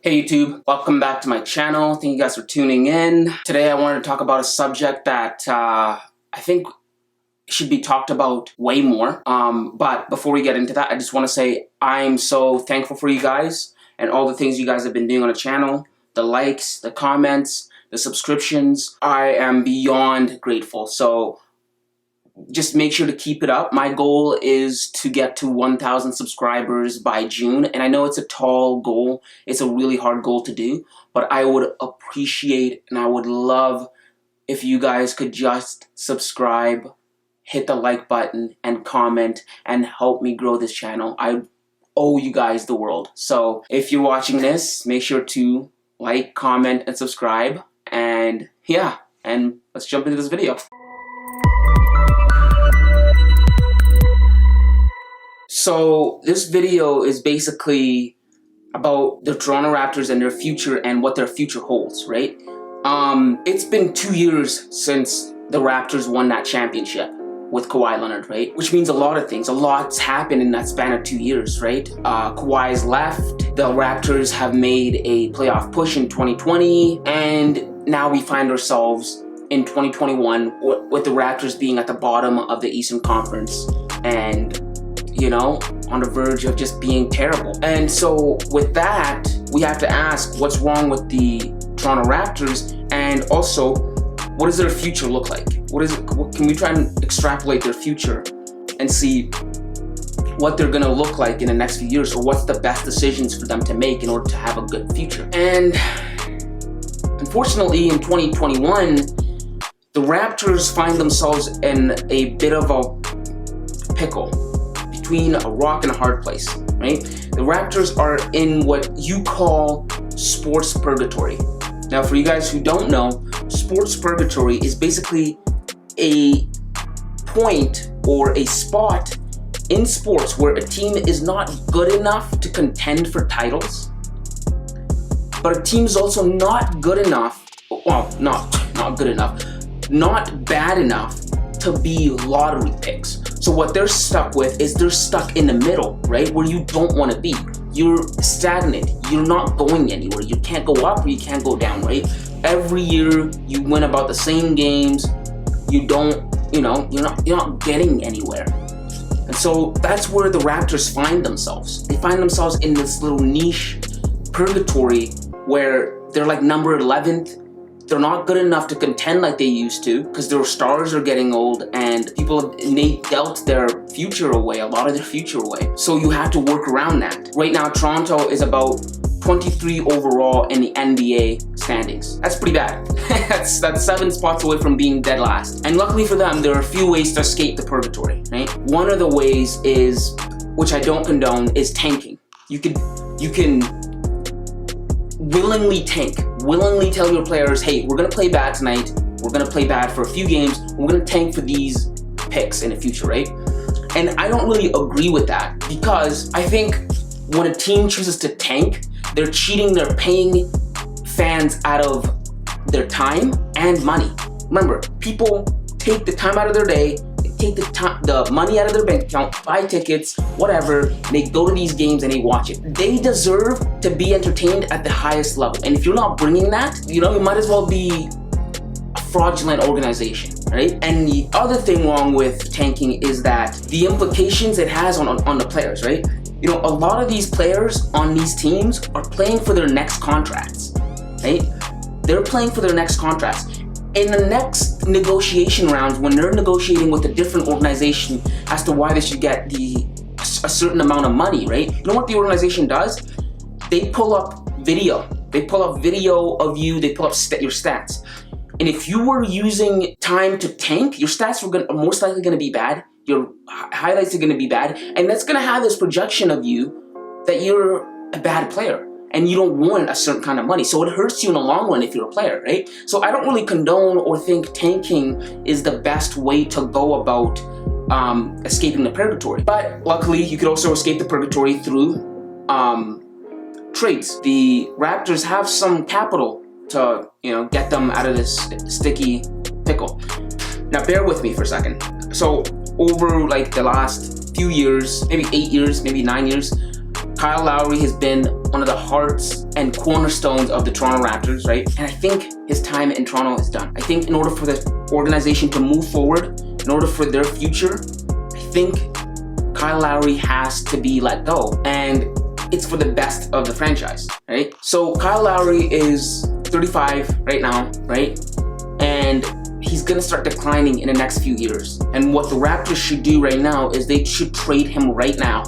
Hey YouTube, welcome back to my channel. Thank you guys for tuning in. Today I wanted to talk about a subject that I think should be talked about way more. But before we get into that, I just want to say I'm so thankful for you guys and all the things you guys have been doing on the channel. The likes, the comments, the subscriptions. I am beyond grateful. So just make sure to keep it up. My goal is to get to 1,000 subscribers by June, and I know it's a tall goal. It's a really hard goal to do, but I would appreciate and I would love if you guys could just subscribe, hit the like button, and comment, and help me grow this channel. I owe you guys the world. So if you're watching this, make sure to like, comment, and subscribe, and yeah, and let's jump into this video. So this video is basically about the Toronto Raptors and their future and what their future holds, right? It's been 2 years since the Raptors won that championship with Kawhi Leonard, right? Which means a lot of things. A lot's happened in that span of 2 years, right? Kawhi's left. The Raptors have made a playoff push in 2020, and now we find ourselves in 2021 with the Raptors being at the bottom of the Eastern Conference and, you know, on the verge of just being terrible. And so with that, we have to ask what's wrong with the Toronto Raptors, and also what does their future look like? What can we try and extrapolate their future and see what they're gonna look like in the next few years, or what's the best decisions for them to make in order to have a good future? And unfortunately in 2021, the Raptors find themselves in a bit of a pickle, between a rock and a hard place, right? The Raptors are in what you call sports purgatory. Now, for you guys who don't know, sports purgatory is basically a point or a spot in sports where a team is not good enough to contend for titles, but a team is also not good enough, well, not good enough, not bad enough to be lottery picks. So what they're stuck with is they're stuck in the middle, right? Where you don't want to be. You're stagnant. You're not going anywhere. You can't go up or you can't go down, right? Every year you win about the same games. You don't, you know, you're not getting anywhere. And so that's where the Raptors find themselves. They find themselves in this little niche purgatory where they're like number 11th. They're not good enough to contend like they used to because their stars are getting old and people have dealt their future away, a lot of their future away. So you have to work around that. Right now, Toronto is about 23 overall in the NBA standings. That's pretty bad. that's 7 spots away from being dead last. And luckily for them, there are a few ways to escape the purgatory, right? One of the ways is, which I don't condone, is tanking. You can willingly tank. Willingly tell your players, hey, we're gonna play bad tonight, we're gonna play bad for a few games, we're gonna tank for these picks in the future, right? And I don't really agree with that, because I think when a team chooses to tank, they're cheating, they're paying fans out of their time and money. Remember, people take the time out of their day, they take the money out of their bank account, buy tickets, whatever, they go to these games and they watch it. They deserve to be entertained at the highest level. And if you're not bringing that, you know, you might as well be a fraudulent organization, right? And the other thing wrong with tanking is that the implications it has on the players, right? You know, a lot of these players on these teams are playing for their next contracts, right? They're playing for their next contracts. In the next negotiation rounds, when they're negotiating with a different organization as to why they should get a certain amount of money, right? You know what the organization does? They pull up video. They pull up video of you. They pull up your stats. And if you were using time to tank, your stats are most likely going to be bad. Your highlights are going to be bad. And that's going to have this projection of you that you're a bad player. And you don't want a certain kind of money. So it hurts you in the long run if you're a player, right? So I don't really condone or think tanking is the best way to go about escaping the purgatory. But luckily, you could also escape the purgatory through trades. The Raptors have some capital to, you know, get them out of this sticky pickle. Now bear with me for a second. So over like the last few years, maybe 8 years, maybe 9 years, Kyle Lowry has been one of the hearts and cornerstones of the Toronto Raptors, right? And I think his time in Toronto is done. I think in order for the organization to move forward, in order for their future, I think Kyle Lowry has to be let go. And it's for the best of the franchise, right? So Kyle Lowry is 35 right now, right? And he's gonna start declining in the next few years. And what the Raptors should do right now is they should trade him right now,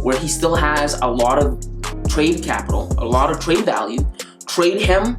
where he still has a lot of trade capital, a lot of trade value. Trade him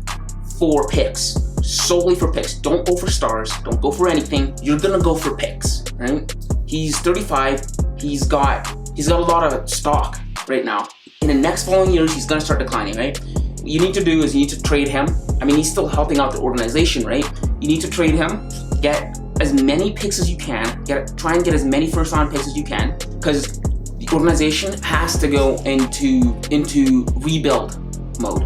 for picks, solely for picks. Don't go for stars, don't go for anything. You're gonna go for picks, right? He's 35, he's got a lot of stock right now. In the next following years, he's gonna start declining, right? What you need to do is you need to trade him. I mean, he's still helping out the organization, right? You need to trade him, get as many picks as you can, try and get as many first-round picks as you can, because the organization has to go into rebuild mode.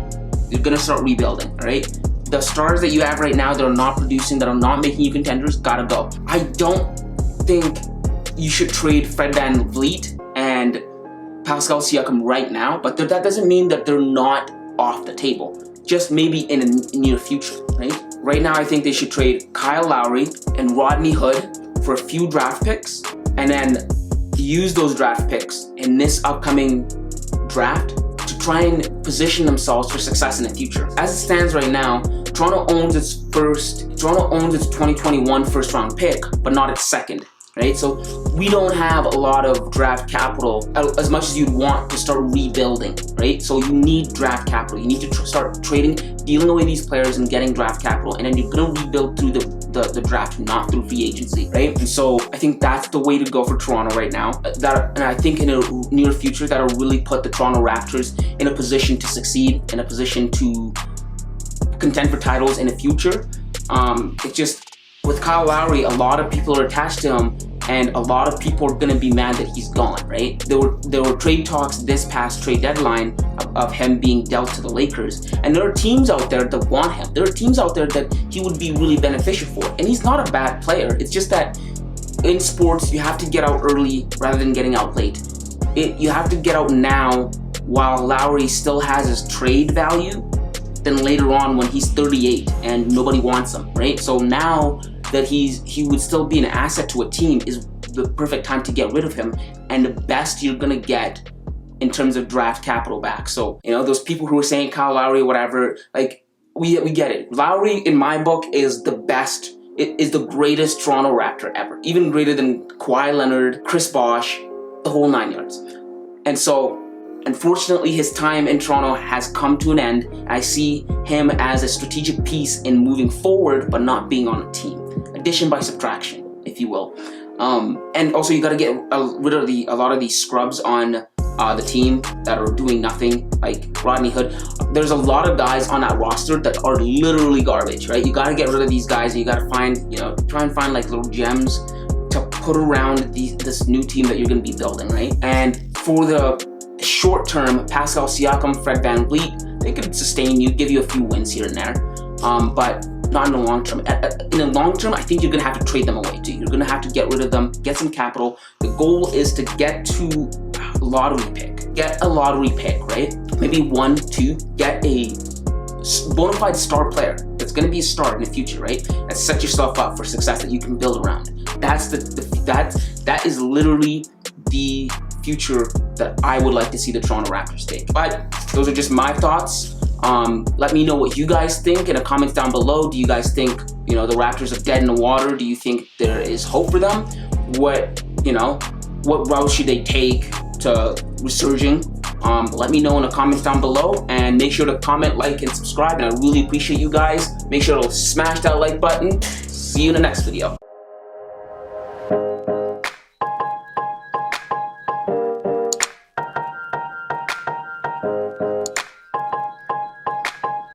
You're gonna start rebuilding, all right? The stars that you have right now that are not producing, that are not making you contenders, gotta go. I don't think you should trade Fred VanVleet and Pascal Siakam right now, but that doesn't mean that they're not off the table. Just maybe in a near future, right? Right now, I think they should trade Kyle Lowry and Rodney Hood for a few draft picks, and then use those draft picks in this upcoming draft to try and position themselves for success in the future. As it stands right now, Toronto owns its 2021 first round pick, but not its second. Right? So we don't have a lot of draft capital as much as you'd want to start rebuilding, right? So you need draft capital. You need to start trading, dealing away these players and getting draft capital, and then you're gonna rebuild through the draft, not through free agency, right? And so I think that's the way to go for Toronto right now. And I think in a near future, that'll really put the Toronto Raptors in a position to succeed, in a position to contend for titles in the future. It's just, with Kyle Lowry, a lot of people are attached to him, and a lot of people are gonna be mad that he's gone, right? There were trade talks this past trade deadline of him being dealt to the Lakers, and there are teams out there that want him. There are teams out there that he would be really beneficial for, and he's not a bad player. It's just that in sports, you have to get out early rather than getting out late. You have to get out now while Lowry still has his trade value, than later on when he's 38 and nobody wants him, right? So now that he would still be an asset to a team is the perfect time to get rid of him, and the best you're gonna get in terms of draft capital back. So, you know, those people who are saying Kyle Lowry, whatever, like, we get it. Lowry, in my book, is the best, is the greatest Toronto Raptor ever. Even greater than Kawhi Leonard, Chris Bosh, the whole 9 yards. And so, unfortunately, his time in Toronto has come to an end. I see him as a strategic piece in moving forward, but not being on a team. Addition by subtraction, if you will. And also, you got to get rid of a lot of these scrubs on the team that are doing nothing, like Rodney Hood. There's a lot of guys on that roster that are literally garbage, right? You got to get rid of these guys, and you got to find, try and find like little gems to put around this new team that you're going to be building, right? And for the short term, Pascal Siakam, Fred VanVleet, they could sustain you, give you a few wins here and there, but not in the long term. In the long term, I think you're gonna have to trade them away too. You're gonna have to get rid of them, get some capital. The goal is to get to a lottery pick. Get a lottery pick, right? Maybe 1, 2, get a bona fide star player that's gonna be a star in the future, right? And set yourself up for success that you can build around. That is literally the future that I would like to see the Toronto Raptors take. But those are just my thoughts. Let me know what you guys think in the comments down below. Do you guys think, the Raptors are dead in the water? Do you think there is hope for them? What route should they take to resurging? Let me know in the comments down below, and make sure to comment, like, and subscribe, and I really appreciate you guys. Make sure to smash that like button. See you in the next video.